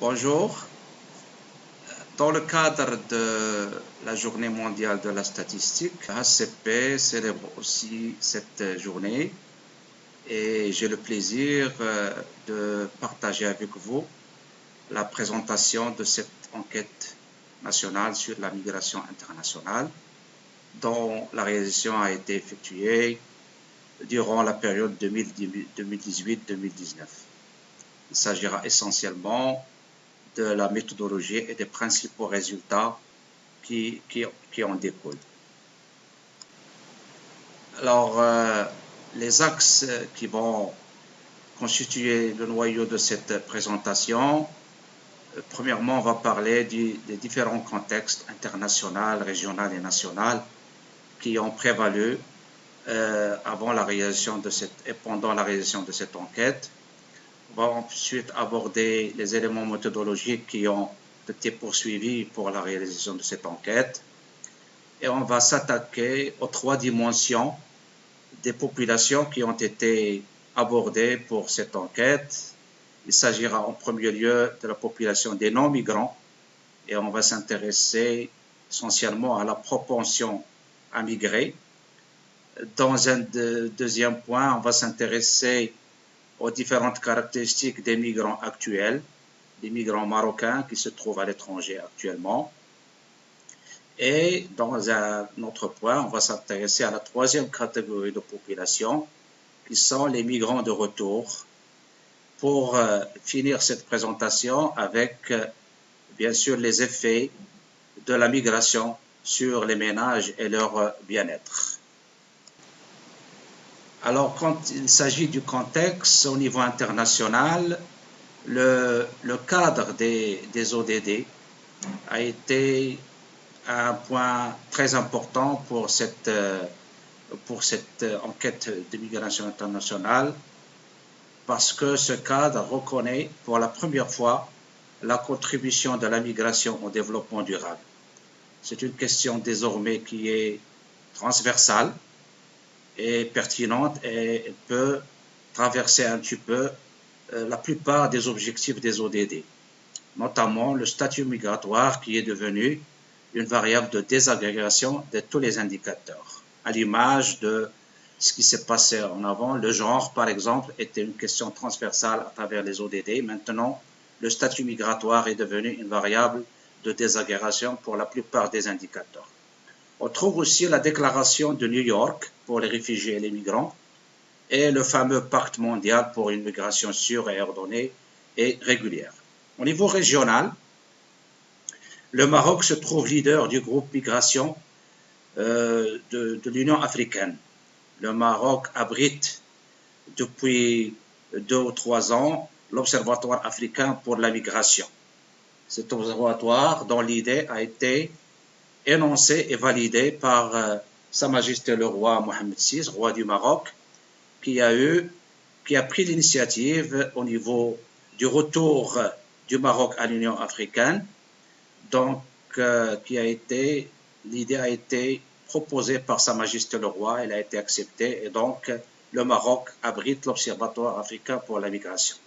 Bonjour. Dans le cadre de la Journée mondiale de la statistique, HCP célèbre aussi cette journée et j'ai le plaisir de partager avec vous la présentation de cette enquête nationale sur la migration internationale dont la réalisation a été effectuée durant la période 2018-2019. Il s'agira essentiellement de la méthodologie et des principaux résultats qui en découlent. Alors, les axes qui vont constituer le noyau de cette présentation, premièrement, on va parler des différents contextes internationaux, régionaux et nationaux qui ont prévalu avant la réalisation de et pendant la réalisation de cette enquête. On va ensuite aborder les éléments méthodologiques qui ont été poursuivis pour la réalisation de cette enquête. Et on va s'attaquer aux trois dimensions des populations qui ont été abordées pour cette enquête. Il s'agira en premier lieu de la population des non-migrants et on va s'intéresser essentiellement à la propension à migrer. Dans un deuxième point, on va s'intéresser aux différentes caractéristiques des migrants actuels, des migrants marocains qui se trouvent à l'étranger actuellement. Et dans un autre point, on va s'intéresser à la troisième catégorie de population, qui sont les migrants de retour, pour finir cette présentation avec, bien sûr, les effets de la migration sur les ménages et leur bien-être. Alors, quand il s'agit du contexte au niveau international, le cadre des ODD a été un point très important pour cette enquête de migration internationale parce que ce cadre reconnaît pour la première fois la contribution de la migration au développement durable. C'est une question désormais qui est transversale et pertinente et peut traverser un petit peu la plupart des objectifs des ODD, notamment le statut migratoire qui est devenu une variable de désagrégation de tous les indicateurs. À l'image de ce qui s'est passé en avant, le genre, par exemple, était une question transversale à travers les ODD. Maintenant, le statut migratoire est devenu une variable de désagrégation pour la plupart des indicateurs. On trouve aussi la déclaration de New York pour les réfugiés et les migrants et le fameux pacte mondial pour une migration sûre et ordonnée et régulière. Au niveau régional, le Maroc se trouve leader du groupe migration de l'Union africaine. Le Maroc abrite depuis 2 ou 3 ans l'Observatoire africain pour la migration. Cet observatoire, dont l'idée a été énoncée et validée par Sa Majesté le roi Mohamed VI, roi du Maroc, qui a pris l'initiative au niveau du retour du Maroc à l'Union africaine. Donc, l'idée a été proposée par Sa Majesté le roi, elle a été acceptée et donc le Maroc abrite l'Observatoire africain pour la migration.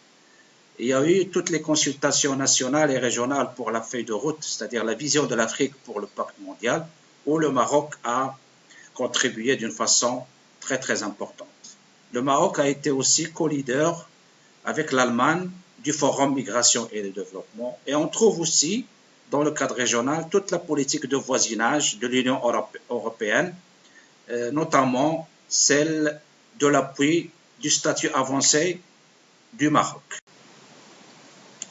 Il y a eu toutes les consultations nationales et régionales pour la feuille de route, c'est-à-dire la vision de l'Afrique pour le pacte mondial, où le Maroc a contribué d'une façon très très importante. Le Maroc a été aussi co-leader avec l'Allemagne du Forum Migration et Développement et on trouve aussi dans le cadre régional toute la politique de voisinage de l'Union européenne, notamment celle de l'appui du statut avancé du Maroc.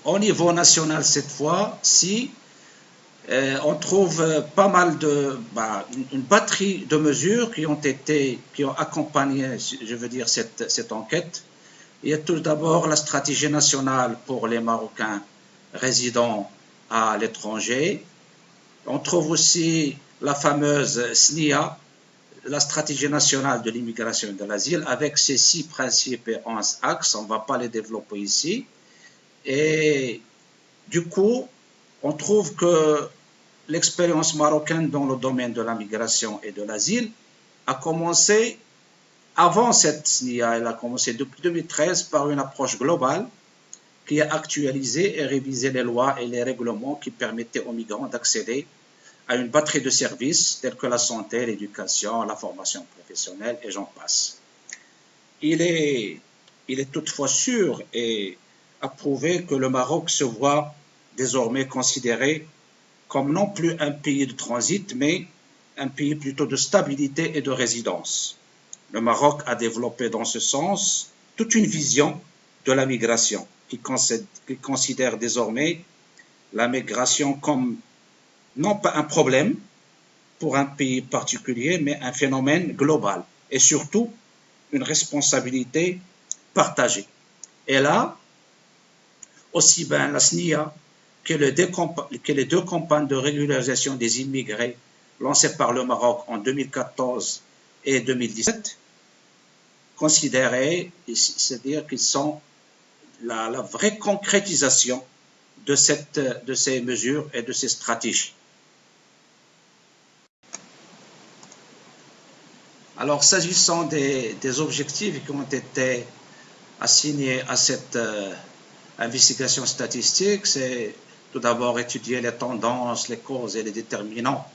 Au niveau national cette fois-ci, on trouve pas mal une batterie de mesures qui ont accompagné, je veux dire, cette enquête. Il y a tout d'abord la stratégie nationale pour les Marocains résidant à l'étranger. On trouve aussi la fameuse SNIA, la stratégie nationale de l'immigration et de l'asile, avec ses 6 principes et 11 axes. On ne va pas les développer ici. Et du coup, on trouve que l'expérience marocaine dans le domaine de la migration et de l'asile a commencé avant cette SNIA. Elle a commencé depuis 2013 par une approche globale qui a actualisé et révisé les lois et les règlements qui permettaient aux migrants d'accéder à une batterie de services tels que la santé, l'éducation, la formation professionnelle et j'en passe. Il est toutefois sûr et approuvé que le Maroc se voit désormais considéré comme non plus un pays de transit, mais un pays plutôt de stabilité et de résidence. Le Maroc a développé dans ce sens toute une vision de la migration qui considère désormais la migration comme non pas un problème pour un pays particulier, mais un phénomène global et surtout une responsabilité partagée. Et là, aussi bien la SNIA que les deux campagnes de régularisation des immigrés lancées par le Maroc en 2014 et 2017 considéraient, c'est-à-dire qu'ils sont la vraie concrétisation de ces mesures et de ces stratégies. Alors, s'agissant des objectifs qui ont été assignés à cette investigation statistique, c'est tout d'abord étudier les tendances, les causes et les déterminants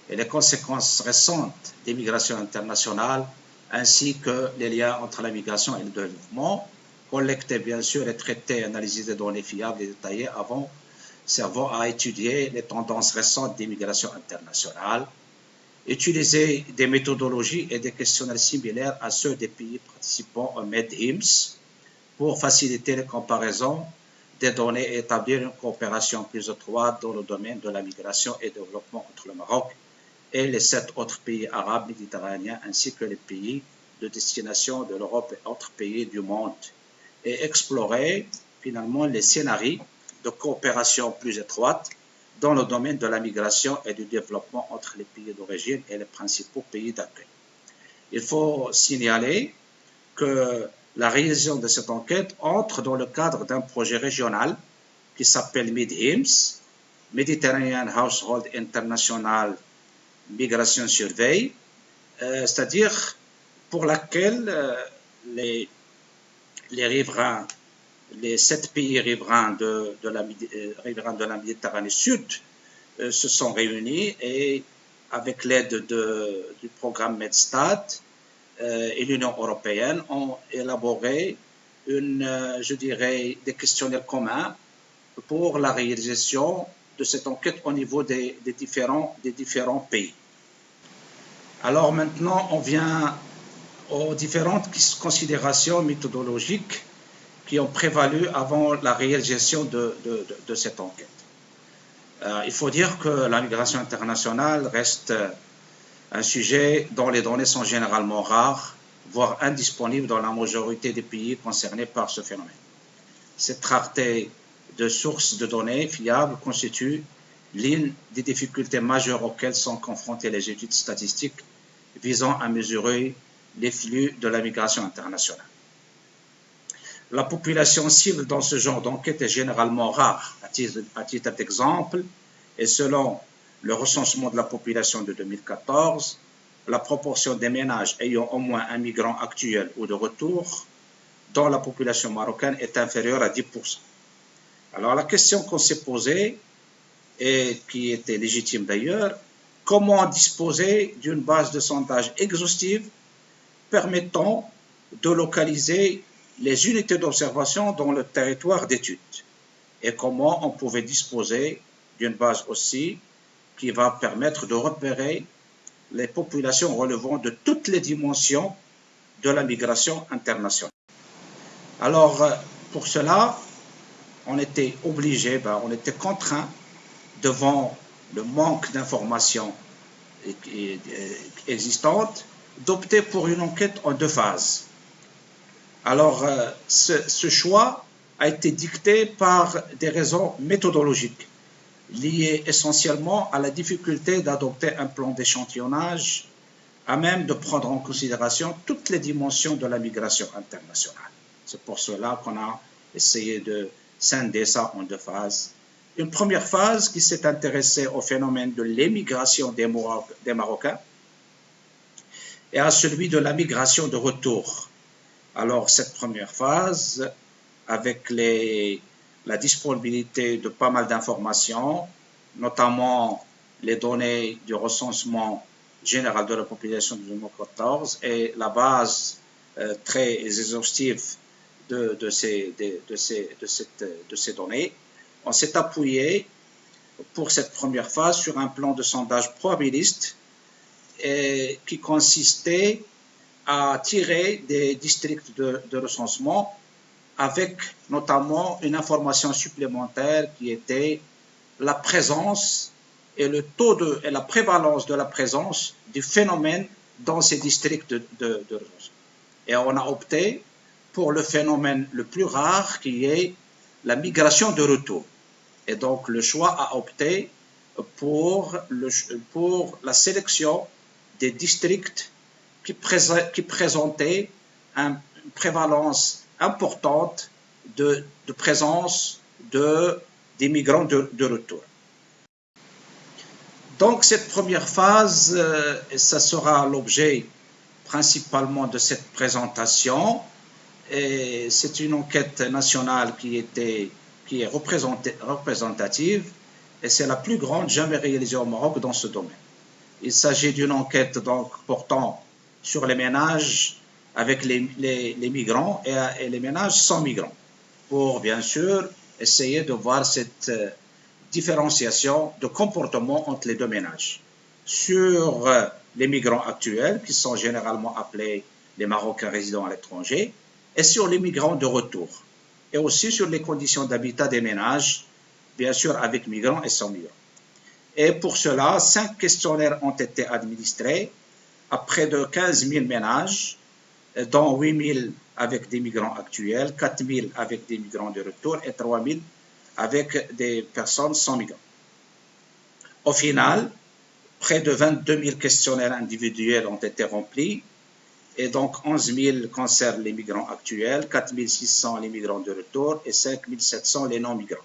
et les conséquences récentes des migrations internationales, ainsi que les liens entre la migration et le développement, collecter bien sûr et traiter et analyser des données fiables et détaillées avant servant à étudier les tendances récentes des migrations internationales, utiliser des méthodologies et des questionnaires similaires à ceux des pays participants au MEDIMS pour faciliter les comparaisons des données et établir une coopération plus étroite dans le domaine de la migration et développement entre le Maroc et les 7 autres pays arabes méditerranéens ainsi que les pays de destination de l'Europe et autres pays du monde et explorer finalement les scénarios de coopération plus étroite dans le domaine de la migration et du développement entre les pays d'origine et les principaux pays d'accueil. Il faut signaler que la réalisation de cette enquête entre dans le cadre d'un projet régional qui s'appelle MEDIMS, Mediterranean Household International Migration Survey, c'est-à-dire pour laquelle les riverains, les 7 pays riverains de la Méditerranée Sud se sont réunis et avec l'aide du programme MEDSTAT et l'Union européenne ont élaboré je dirais, des questionnaires communs pour la réalisation de cette enquête au niveau des différents pays. Alors maintenant, on vient aux différentes considérations méthodologiques qui ont prévalu avant la réalisation de cette enquête. Il faut dire que la migration internationale reste un sujet dont les données sont généralement rares, voire indisponibles dans la majorité des pays concernés par ce phénomène. Cette rareté de sources de données fiables constitue l'une des difficultés majeures auxquelles sont confrontées les études statistiques visant à mesurer les flux de la migration internationale. La population cible dans ce genre d'enquête est généralement rare. À titre d'exemple, et selon le recensement de la population de 2014, la proportion des ménages ayant au moins un migrant actuel ou de retour dans la population marocaine est inférieure à 10%. Alors la question qu'on s'est posée, et qui était légitime d'ailleurs, comment disposer d'une base de sondage exhaustive permettant de localiser les unités d'observation dans le territoire d'étude et comment on pouvait disposer d'une base aussi qui va permettre de repérer les populations relevant de toutes les dimensions de la migration internationale. Alors, pour cela, on était obligé, on était contraint devant le manque d'informations existantes d'opter pour une enquête en 2 phases. Alors, ce choix a été dicté par des raisons méthodologiques liées essentiellement à la difficulté d'adopter un plan d'échantillonnage à même de prendre en considération toutes les dimensions de la migration internationale. C'est pour cela qu'on a essayé de scinder ça en 2 phases. Une première phase qui s'est intéressée au phénomène de l'émigration des Marocains et à celui de la migration de retour. Alors, cette première phase, avec les la disponibilité de pas mal d'informations, notamment les données du recensement général de la population de 2014 et la base très exhaustive de ces données. On s'est appuyé pour cette première phase sur un plan de sondage probabiliste qui consistait à tirer des districts de recensement avec notamment une information supplémentaire qui était la présence et le taux et la prévalence de la présence du phénomène dans ces districts de recensement. Et on a opté pour le phénomène le plus rare qui est la migration de retour. Et donc le choix a opté pour la sélection des districts qui présentaient une prévalence importante de présence des migrants de retour. Donc cette première phase, ça sera l'objet principalement de cette présentation. Et c'est une enquête nationale qui est représentative et c'est la plus grande jamais réalisée au Maroc dans ce domaine. Il s'agit d'une enquête donc portant sur les ménages avec les migrants et les ménages sans migrants, pour bien sûr essayer de voir cette différenciation de comportement entre les deux ménages. Sur les migrants actuels, qui sont généralement appelés les Marocains résidant à l'étranger, et sur les migrants de retour, et aussi sur les conditions d'habitat des ménages, bien sûr avec migrants et sans migrants. Et pour cela, 5 questionnaires ont été administrés à près de 15 000 ménages, dont 8 000 avec des migrants actuels, 4 000 avec des migrants de retour et 3 000 avec des personnes sans migrants. Au final, près de 22 000 questionnaires individuels ont été remplis, et donc 11 000 concernent les migrants actuels, 4 600 les migrants de retour et 5 700 les non-migrants,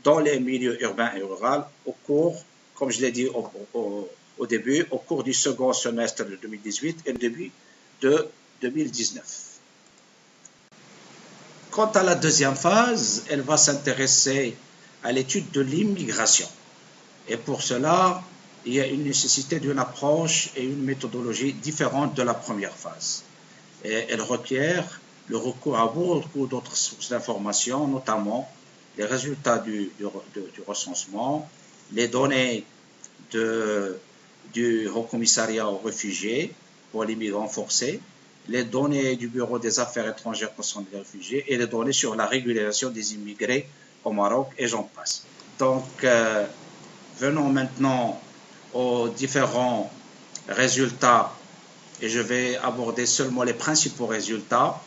dans les milieux urbains et ruraux, au cours, comme je l'ai dit au début, au cours du second semestre de 2018 et le début de 2019. Quant à la deuxième phase, elle va s'intéresser à l'étude de l'immigration. Et pour cela, il y a une nécessité d'une approche et une méthodologie différente de la première phase. Et elle requiert le recours à beaucoup d'autres sources d'informations, notamment les résultats du recensement, les données du Haut Commissariat aux réfugiés pour les migrants forcés, les données du Bureau des affaires étrangères concernant les réfugiés et les données sur la régularisation des immigrés au Maroc, et j'en passe. Donc, venons maintenant aux différents résultats, et je vais aborder seulement les principaux résultats.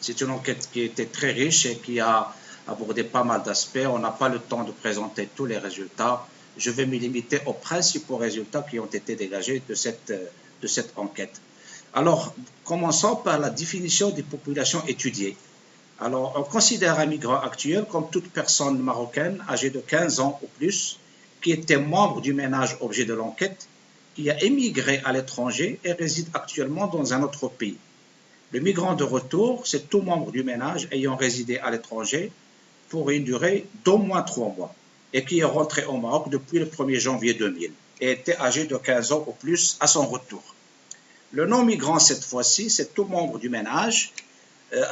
C'est une enquête qui était très riche et qui a abordé pas mal d'aspects. On n'a pas le temps de présenter tous les résultats. Je vais me limiter aux principaux résultats qui ont été dégagés de cette enquête. Alors, commençons par la définition des populations étudiées. Alors, on considère un migrant actuel comme toute personne marocaine âgée de 15 ans ou plus qui était membre du ménage objet de l'enquête, qui a émigré à l'étranger et réside actuellement dans un autre pays. Le migrant de retour, c'est tout membre du ménage ayant résidé à l'étranger pour une durée d'au moins 3 mois et qui est rentré au Maroc depuis le 1er janvier 2000 et était âgé de 15 ans ou plus à son retour. Le non-migrant, cette fois-ci, c'est tout membre du ménage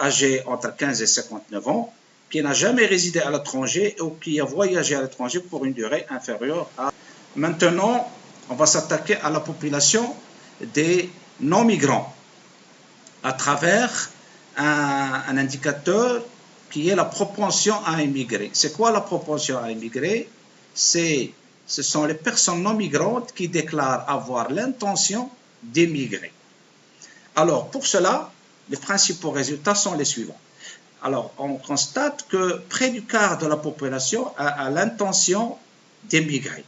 âgé entre 15 et 59 ans qui n'a jamais résidé à l'étranger ou qui a voyagé à l'étranger pour une durée inférieure à... Maintenant, on va s'attaquer à la population des non-migrants à travers un indicateur qui est la propension à immigrer. C'est quoi la propension à immigrer? Ce sont les personnes non migrantes qui déclarent avoir l'intention d'émigrer. Alors, pour cela, les principaux résultats sont les suivants. Alors, on constate que près du quart de la population a l'intention d'émigrer.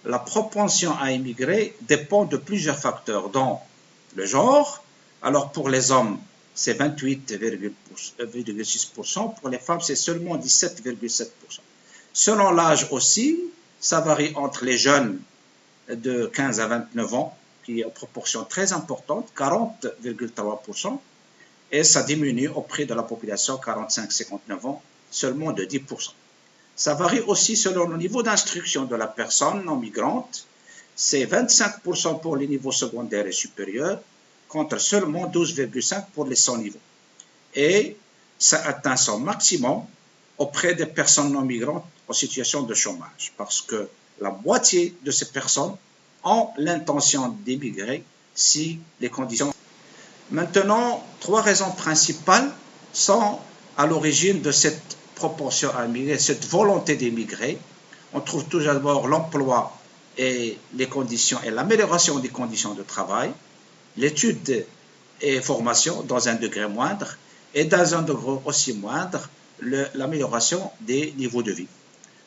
La propension à immigrer dépend de plusieurs facteurs, dont le genre. Alors, pour les hommes, c'est 28,6%. Pour les femmes, c'est seulement 17,7%. Selon l'âge aussi, ça varie entre les jeunes de 15 à 29 ans, qui est en proportion très importante, 40,3%, et ça diminue auprès de la population 45-59 ans, seulement de 10%. Ça varie aussi selon le niveau d'instruction de la personne non migrante. C'est 25% pour les niveaux secondaires et supérieurs, contre seulement 12,5% pour les sans niveaux. Et ça atteint son maximum auprès des personnes non migrantes en situation de chômage, parce que la moitié de ces personnes ont l'intention d'émigrer si les conditions. Maintenant, 3 raisons principales sont à l'origine de cette proportion à migrer, cette volonté d'émigrer. On trouve tout d'abord l'emploi et les conditions et l'amélioration des conditions de travail, l'étude et formation dans un degré moindre, et dans un degré aussi moindre, l'amélioration des niveaux de vie.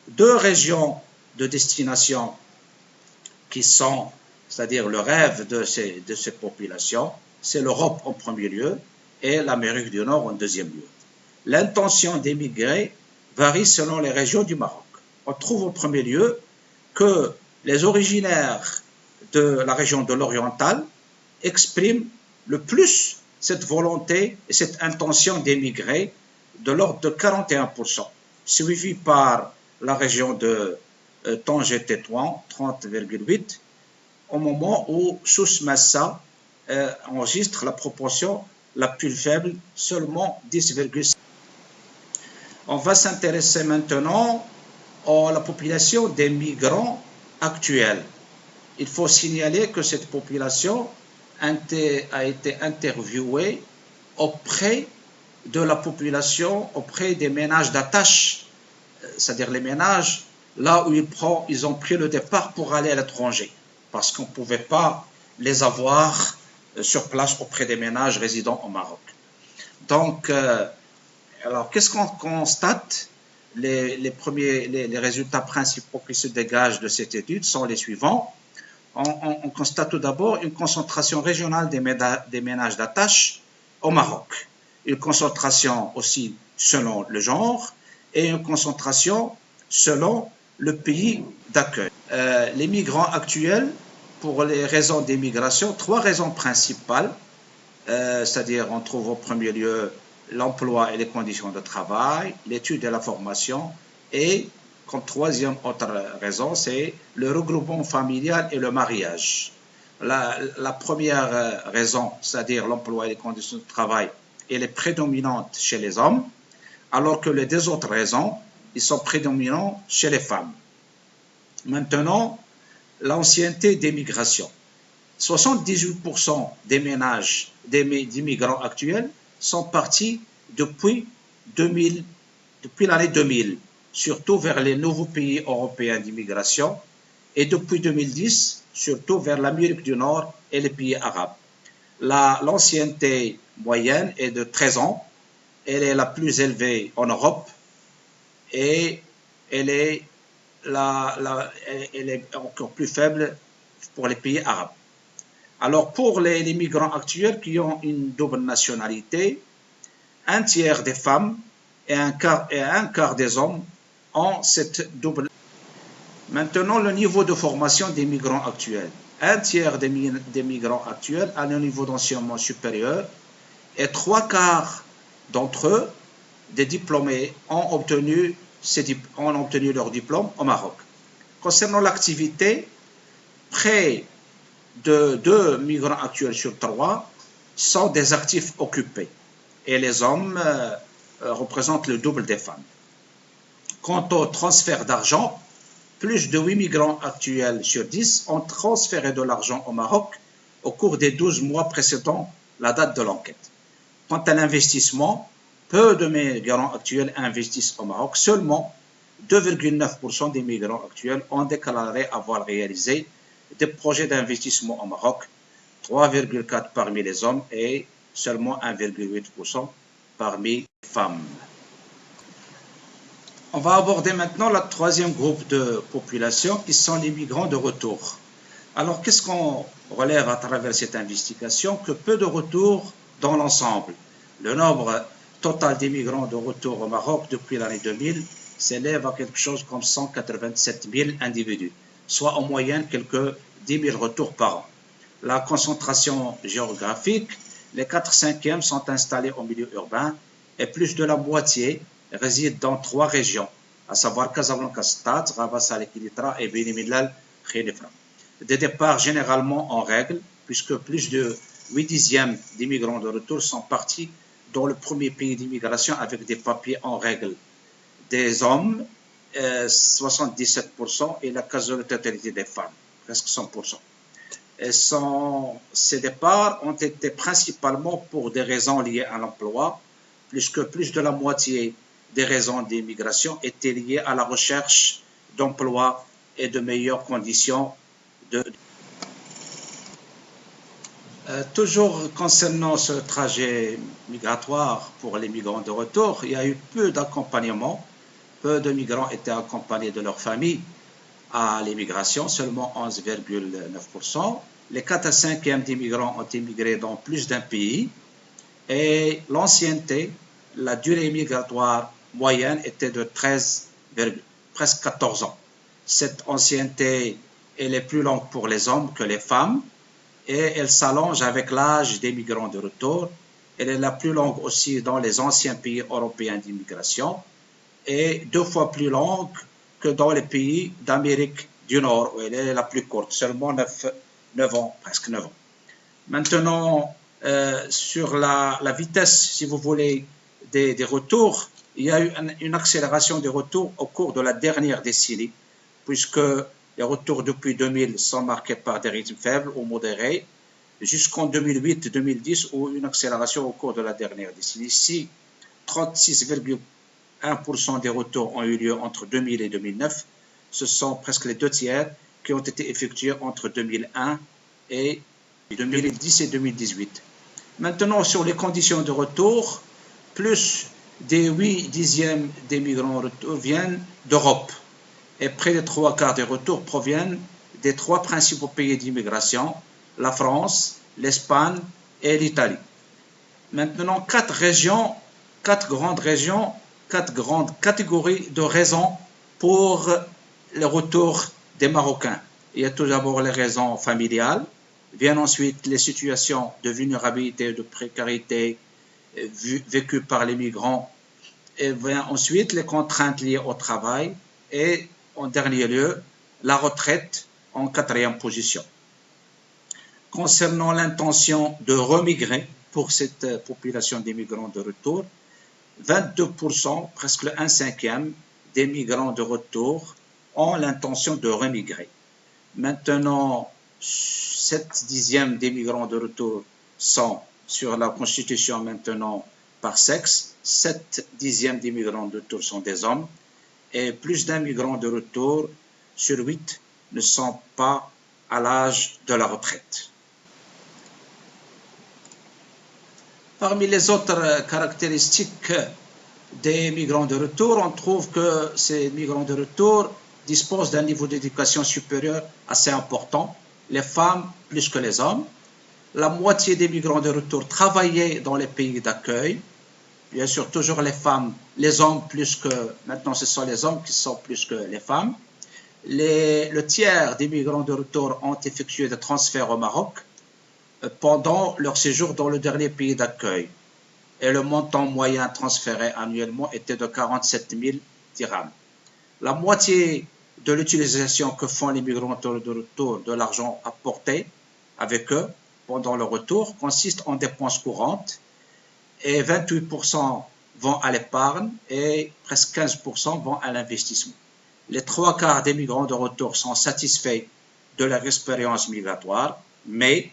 2 régions de destination qui sont, c'est-à-dire le rêve de ces populations, c'est l'Europe en premier lieu et l'Amérique du Nord en deuxième lieu. L'intention d'émigrer varie selon les régions du Maroc. On trouve au premier lieu que les originaires de la région de l'Oriental expriment le plus cette volonté et cette intention d'émigrer de l'ordre de 41%, suivi par la région de Tanger-Tétouan, 30,8%, au moment où Souss-Massa enregistre la proportion la plus faible, seulement 10,5%. On va s'intéresser maintenant à la population des migrants actuels. Il faut signaler que cette population a été interviewée auprès de la population, auprès des ménages d'attache, c'est-à-dire les ménages là où ils ont pris le départ pour aller à l'étranger, parce qu'on ne pouvait pas les avoir sur place auprès des ménages résidant au Maroc. Donc, alors, qu'est-ce qu'on constate? Les résultats principaux qui se dégagent de cette étude sont les suivants. On constate tout d'abord une concentration régionale des ménages d'attache au Maroc, une concentration aussi selon le genre et une concentration selon le pays d'accueil. Les migrants actuels, pour les raisons d'émigration, 3 raisons principales, c'est-à-dire on trouve au premier lieu l'emploi et les conditions de travail, l'étude et la formation, et comme 3e autre raison, c'est le regroupement familial et le mariage. La première raison, c'est-à-dire l'emploi et les conditions de travail, elle est prédominante chez les hommes, alors que les 2 autres raisons, ils sont prédominants chez les femmes. Maintenant, l'ancienneté des migrations. 78% des ménages des migrants actuels sont partis depuis l'année 2000, surtout vers les nouveaux pays européens d'immigration, et depuis 2010, surtout vers l'Amérique du Nord et les pays arabes. L'ancienneté moyenne est de 13 ans, elle est la plus élevée en Europe, et elle est encore plus faible pour les pays arabes. Alors, pour les migrants actuels qui ont une double nationalité, 1/3 des femmes et un quart des hommes ont cette double. Maintenant, le niveau de formation des migrants actuels. 1/3 des migrants actuels a un niveau d'enseignement supérieur et 3/4 d'entre eux, des diplômés, ont obtenu leur diplôme au Maroc. Concernant l'activité, près de 2 migrants actuels sur 3 sont des actifs occupés et les hommes représentent le double des femmes. Quant au transfert d'argent, plus de 8 migrants actuels sur 10 ont transféré de l'argent au Maroc au cours des 12 mois précédant la date de l'enquête. Quant à l'investissement, peu de migrants actuels investissent au Maroc. Seulement 2,9% des migrants actuels ont déclaré avoir réalisé des projets d'investissement au Maroc, 3,4% parmi les hommes et seulement 1,8% parmi les femmes. On va aborder maintenant le 3e groupe de population qui sont les migrants de retour. Alors, qu'est-ce qu'on relève à travers cette investigation? Que peu de retours dans l'ensemble. Le nombre total des migrants de retour au Maroc depuis l'année 2000 s'élève à quelque chose comme 187 000 individus, soit en moyenne quelques 10 000 retours par an. La concentration géographique, les 4/5 sont installés au milieu urbain et plus de la moitié résident dans 3 régions, à savoir Casablanca Stade, Rabat Salé Kilitra et Beni Mellal Khinifra. Des départs généralement en règle, puisque plus de 8 dixièmes des migrants de retour sont partis dans le premier pays d'immigration avec des papiers en règle. Des hommes, 77%, et la quasi-totalité des femmes, presque 100%. Ces départs ont été principalement pour des raisons liées à l'emploi, puisque plus de la moitié des raisons d'immigration étaient liées à la recherche d'emploi et de meilleures conditions toujours concernant ce trajet migratoire pour les migrants de retour, il y a eu peu d'accompagnement. Peu de migrants étaient accompagnés de leur famille à l'immigration, seulement 11,9%. Les 4 à 5e des migrants ont immigré dans plus d'un pays et l'ancienneté, la durée migratoire moyenne était de 13, presque 14 ans. Cette ancienneté elle est plus longue pour les hommes que les femmes et elle s'allonge avec l'âge des migrants de retour. Elle est la plus longue aussi dans les anciens pays européens d'immigration et 2 fois plus longue que dans les pays d'Amérique du Nord, où elle est la plus courte, seulement 9 ans, presque 9 ans. Maintenant, sur la vitesse, si vous voulez, des retours, il y a eu une accélération des retours au cours de la dernière décennie, puisque les retours depuis 2000 sont marqués par des rythmes faibles ou modérés, jusqu'en 2008-2010, où une accélération au cours de la dernière décennie. Ici, 36,1% des retours ont eu lieu entre 2000 et 2009. Ce sont presque les 2 tiers qui ont été effectués entre 2001 et 2010 et 2018. Maintenant, sur les conditions de retour, plus des 8 dixièmes des migrants en retour viennent d'Europe et près de 3/4 des retours proviennent des 3 principaux pays d'immigration, la France, l'Espagne et l'Italie. Maintenant, 4 grandes régions, 4 grandes catégories de raisons pour le retour des Marocains. Il y a tout d'abord les raisons familiales, viennent ensuite les situations de vulnérabilité, de précarité vécues par les migrants, et vient ensuite les contraintes liées au travail et en dernier lieu la retraite en 4e position. Concernant l'intention de remigrer pour cette population des migrants de retour, 22%, presque le 1/5 des migrants de retour ont l'intention de remigrer. Maintenant, 7 dixièmes des migrants de retour sont sur la constitution maintenant par sexe, 7 dixièmes des migrants de retour sont des hommes et plus d'un migrant de retour sur 8 ne sont pas à l'âge de la retraite. Parmi les autres caractéristiques des migrants de retour, on trouve que ces migrants de retour disposent d'un niveau d'éducation supérieur assez important, les femmes plus que les hommes. La moitié des migrants de retour travaillaient dans les pays d'accueil. Bien sûr, toujours les femmes, les hommes plus que, maintenant ce sont les hommes qui sont plus que les femmes. Le tiers des migrants de retour ont effectué des transferts au Maroc pendant leur séjour dans le dernier pays d'accueil. Et le montant moyen transféré annuellement était de 47 000 dirhams. La moitié de l'utilisation que font les migrants de retour de l'argent apporté avec eux pendant le retour consiste en dépenses courantes et 28% vont à l'épargne et presque 15% vont à l'investissement. Les 3/4 des migrants de retour sont satisfaits de leur expérience migratoire, mais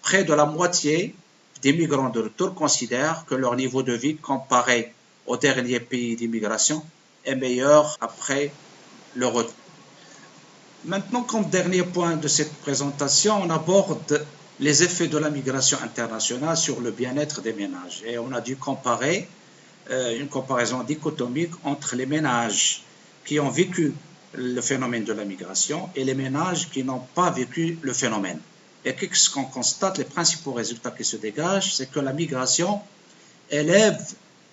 près de la moitié des migrants de retour considèrent que leur niveau de vie comparé aux derniers pays d'immigration est meilleur après le retour. Maintenant, comme dernier point de cette présentation, on aborde les effets de la migration internationale sur le bien-être des ménages. Et on a dû comparer une comparaison dichotomique entre les ménages qui ont vécu le phénomène de la migration et les ménages qui n'ont pas vécu le phénomène. Et qu'est-ce qu'on constate? Les principaux résultats qui se dégagent, c'est que la migration élève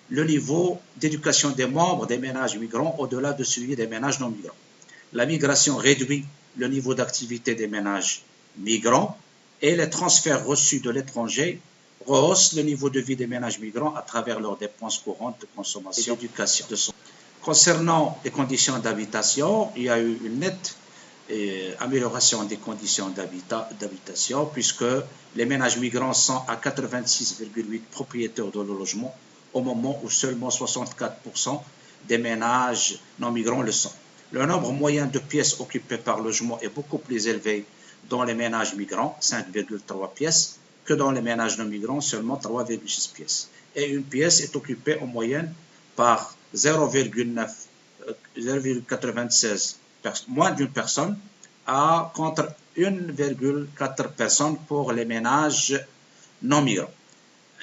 le niveau d'éducation des membres des ménages migrants au-delà de celui des ménages non migrants. La migration réduit le niveau d'activité des ménages migrants et les transferts reçus de l'étranger rehaussent le niveau de vie des ménages migrants à travers leurs dépenses courantes de consommation et d'éducation. Concernant les conditions d'habitation, il y a eu une nette amélioration des conditions d'habitation puisque les ménages migrants sont à 86,8 propriétaires de logement au moment où seulement 64% des ménages non migrants le sont. Le nombre moyen de pièces occupées par logement est beaucoup plus élevé dans les ménages migrants, 5,3 pièces, que dans les ménages non migrants, seulement 3,6 pièces. Et une pièce est occupée en moyenne par 0,96 moins d'une personne contre 1,4 personnes pour les ménages non migrants.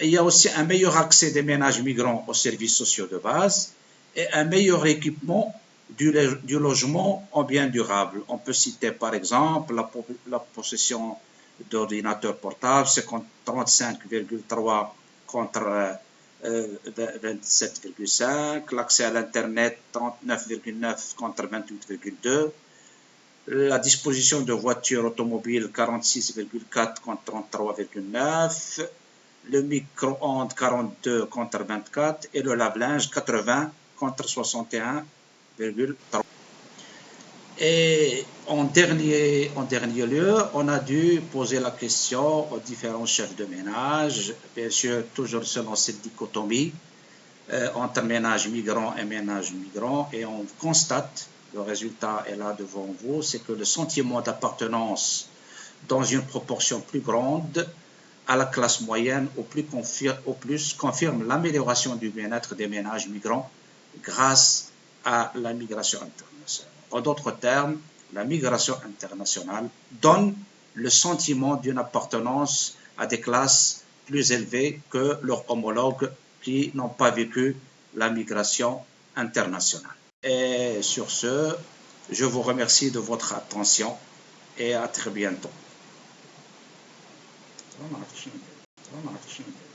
Il y a aussi un meilleur accès des ménages migrants aux services sociaux de base et un meilleur équipement du logement en biens durables. On peut citer par exemple la possession d'ordinateurs portables, c'est 35,3 contre 27,5, l'accès à l'Internet 39,9 contre 28,2, la disposition de voitures automobiles 46,4 contre 33,9, le micro-ondes 42 contre 24 et le lave-linge 80 contre 61,3. Et en dernier lieu, on a dû poser la question aux différents chefs de ménage, bien sûr toujours selon cette dichotomie entre ménages migrants et ménages migrants, et on constate, le résultat est là devant vous, c'est que le sentiment d'appartenance dans une proportion plus grande à la classe moyenne au plus confirme l'amélioration du bien-être des ménages migrants grâce à la migration internationale. En d'autres termes, la migration internationale donne le sentiment d'une appartenance à des classes plus élevées que leurs homologues qui n'ont pas vécu la migration internationale. Et sur ce, je vous remercie de votre attention et à très bientôt.